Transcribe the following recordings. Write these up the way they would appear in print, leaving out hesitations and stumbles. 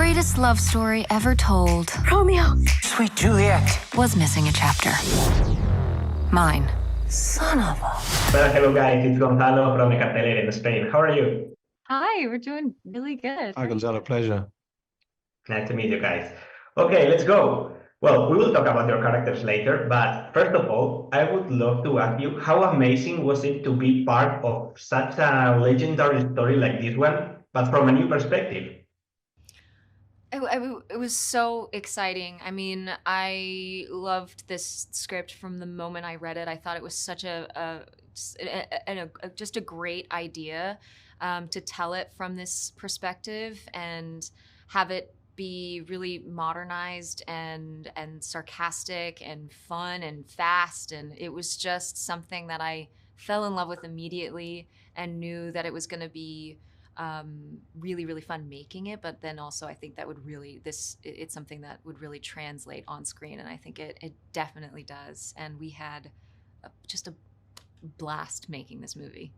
greatest love story ever told Romeo. Sweet Juliet. was missing a chapter. Mine. Son of a... Well, hello guys, it's Gonzalo from Teale in Spain. How are you? Hi, we're doing really good. Hi, Gonzalo. Pleasure. Nice to meet you guys. Okay, let's go. Well, we will talk about your characters later, but first of all, I would love to ask you, how amazing was it to be part of such a legendary story like this one, but from a new perspective? It was so exciting. I mean, I loved this script from the moment I read it. I thought it was such just a great idea to tell it from this perspective and have it be really modernized and sarcastic and fun and fast. And it was just something that I fell in love with immediately and knew that it was going to be really, really fun making it, but then also I think that would really, it's something that would really translate on screen, and I think it definitely does. And we had just a blast making this movie.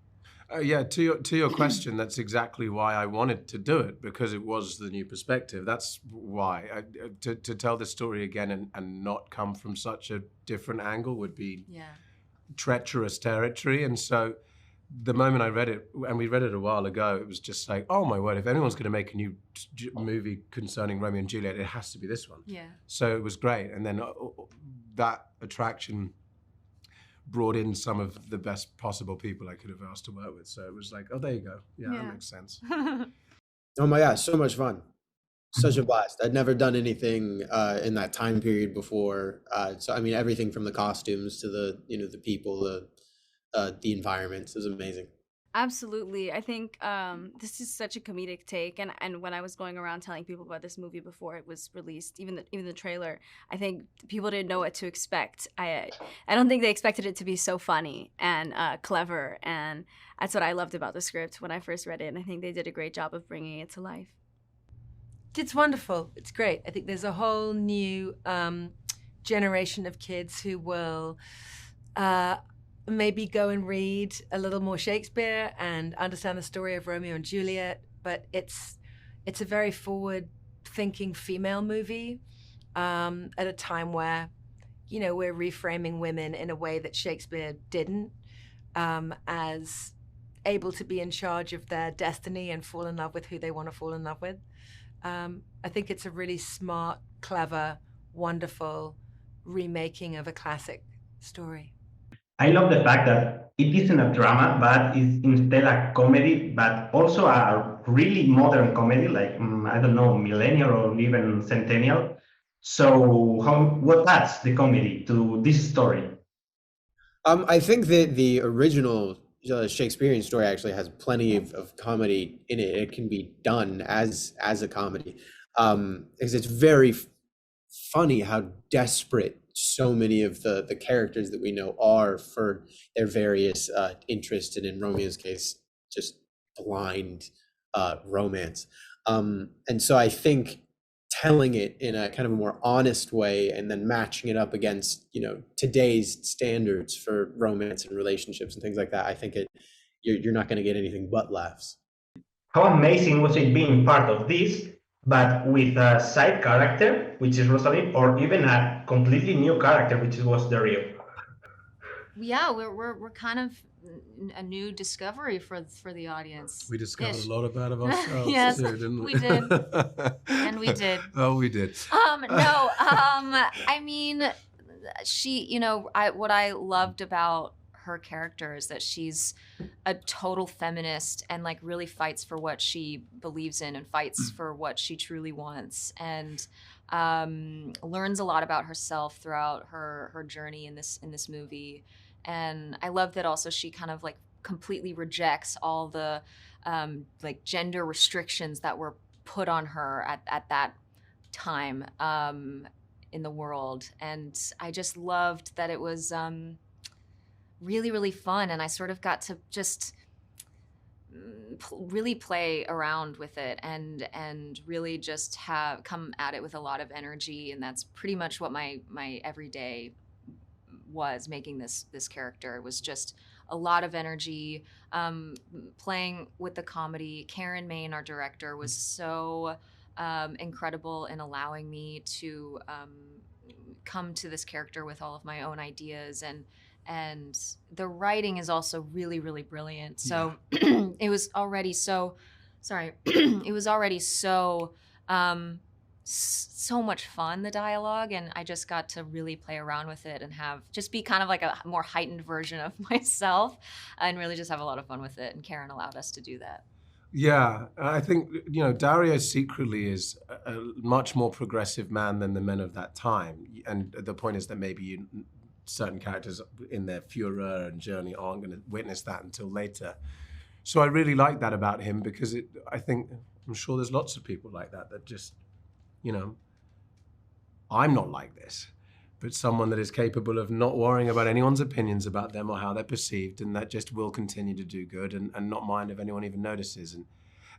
Yeah, to your question, that's exactly why I wanted to do it, because it was the new perspective. That's why. To tell the story again and not come from such a different angle would be treacherous territory. And so the moment I read it, and we read it a while ago, it was just like, oh my word, if anyone's going to make a new movie concerning Romeo and Juliet, it has to be this one. Yeah. So it was great. And then that attraction brought in some of the best possible people I could have asked to work with. So it was like, oh, there you go. Yeah. That makes sense. Oh my gosh, so much fun. Such a blast. I'd never done anything in that time period before. So I mean, everything from the costumes to the people, the environments is amazing. Absolutely. I think this is such a comedic take, and when I was going around telling people about this movie before it was released, even the trailer, I think people didn't know what to expect. I don't think they expected it to be so funny and clever, and that's what I loved about the script when I first read it, and I think they did a great job of bringing it to life. It's wonderful. It's great. I think there's a whole new generation of kids who will maybe go and read a little more Shakespeare and understand the story of Romeo and Juliet, but it's a very forward-thinking female movie at a time where, we're reframing women in a way that Shakespeare didn't, as able to be in charge of their destiny and fall in love with who they want to fall in love with. I think it's a really smart, clever, wonderful remaking of a classic story. I love the fact that it isn't a drama, but it's instead a comedy, but also a really modern comedy, like, I don't know, millennial or even centennial. So what adds the comedy to this story? I think that the original Shakespearean story actually has plenty of comedy in it. It can be done as a comedy, because it's very funny how desperate so many of the characters that we know are for their various interests, and in Romeo's case, just blind romance. And so I think telling it in a kind of a more honest way and then matching it up against, today's standards for romance and relationships and things like that, I think you're not going to get anything but laughs. How amazing was it being part of this, but with a side character, which is Rosalina, or even a completely new character, which was Dario? Yeah, we're kind of a new discovery for the audience. We discovered a lot about ourselves yes, too, didn't we? We did. And we did. Oh, we did. I mean, she, what I loved about her character is that she's a total feminist and like really fights for what she believes in and fights for what she truly wants, and learns a lot about herself throughout her journey in this movie. And I love that also she kind of like completely rejects all the like gender restrictions that were put on her at that time in the world. And I just loved that it was really, really fun, and I sort of got to just really play around with it and really just come at it with a lot of energy. And that's pretty much what my everyday was making this character. It was just a lot of energy, playing with the comedy. Karen Main, our director, was so incredible in allowing me to come to this character with all of my own ideas, and the writing is also really, really brilliant. So it was already so, it was already so, so much fun, the dialogue, and I just got to really play around with it and just be kind of like a more heightened version of myself and really just have a lot of fun with it, and Karen allowed us to do that. Yeah, I think, Dario secretly is a much more progressive man than the men of that time. And the point is that maybe certain characters in their furor and journey aren't going to witness that until later. So I really like that about him, because I'm sure there's lots of people like that just, I'm not like this, but someone that is capable of not worrying about anyone's opinions about them or how they're perceived, and that just will continue to do good and not mind if anyone even notices.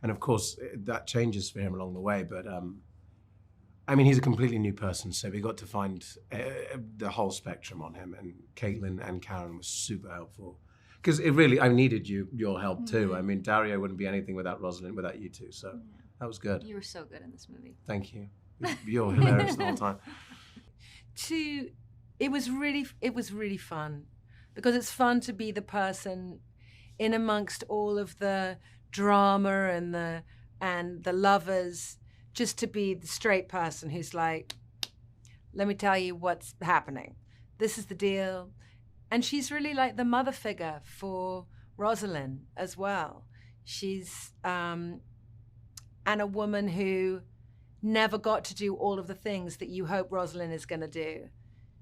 And of course, that changes for him along the way, but he's a completely new person, so we got to find the whole spectrum on him, and Kaitlyn and Karen was super helpful. Because I needed your help too. I mean, Dario wouldn't be anything without Rosalind, without you two, so that was good. You were so good in this movie. Thank you. You're hilarious the whole time. It was really fun, because it's fun to be the person in amongst all of the drama and the lovers, just to be the straight person who's like, let me tell you what's happening. This is the deal. And she's really like the mother figure for Rosalind as well. She's and a woman who never got to do all of the things that you hope Rosalind is going to do.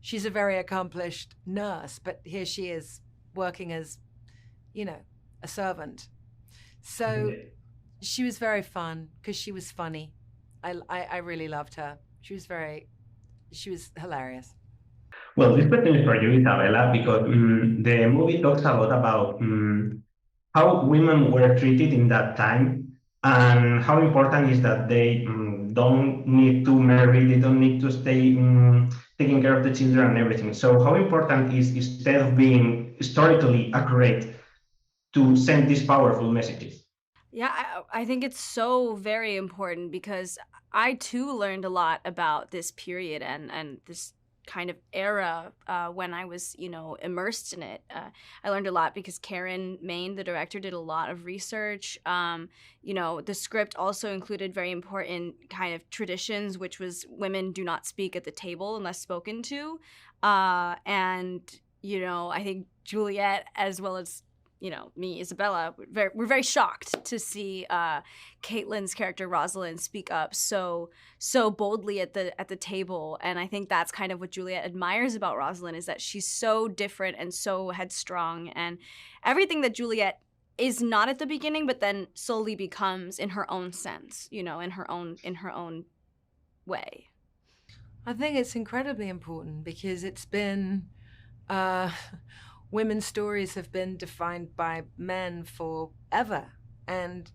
She's a very accomplished nurse, but here she is working as, a servant. So she was very fun because she was funny. I really loved her. She was hilarious. Well, this question is for you, Isabela, because the movie talks a lot about how women were treated in that time, and how important is that they don't need to marry, they don't need to stay taking care of the children and everything. So how important is, instead of being historically accurate, to send these powerful messages? Yeah, I think it's so very important, because I too learned a lot about this period and this kind of era when I was, immersed in it. I learned a lot because Karen Main, the director, did a lot of research. The script also included very important kind of traditions, which was women do not speak at the table unless spoken to. I think Juliet, as well as me, Isabela, we're very shocked to see Kaitlyn's character Rosalind speak up so boldly at the table, and I think that's kind of what Juliet admires about Rosalind, is that she's so different and so headstrong, and everything that Juliet is not at the beginning, but then slowly becomes in her own sense, in her own way. I think it's incredibly important, because it's been. Women's stories have been defined by men forever. And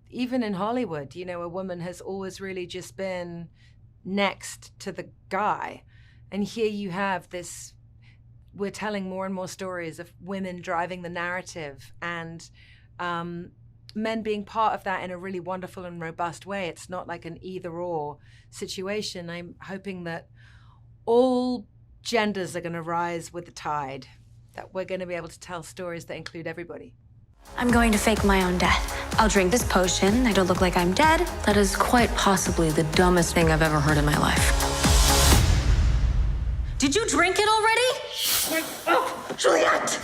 even in Hollywood, a woman has always really just been next to the guy. And here you have this, we're telling more and more stories of women driving the narrative, and men being part of that in a really wonderful and robust way. It's not like an either-or situation. I'm hoping that all genders are going to rise with the tide, that we're going to be able to tell stories that include everybody. I'm going to fake my own death. I'll drink this potion. I don't look like I'm dead. That is quite possibly the dumbest thing I've ever heard in my life. Did you drink it already? Oh, Juliet!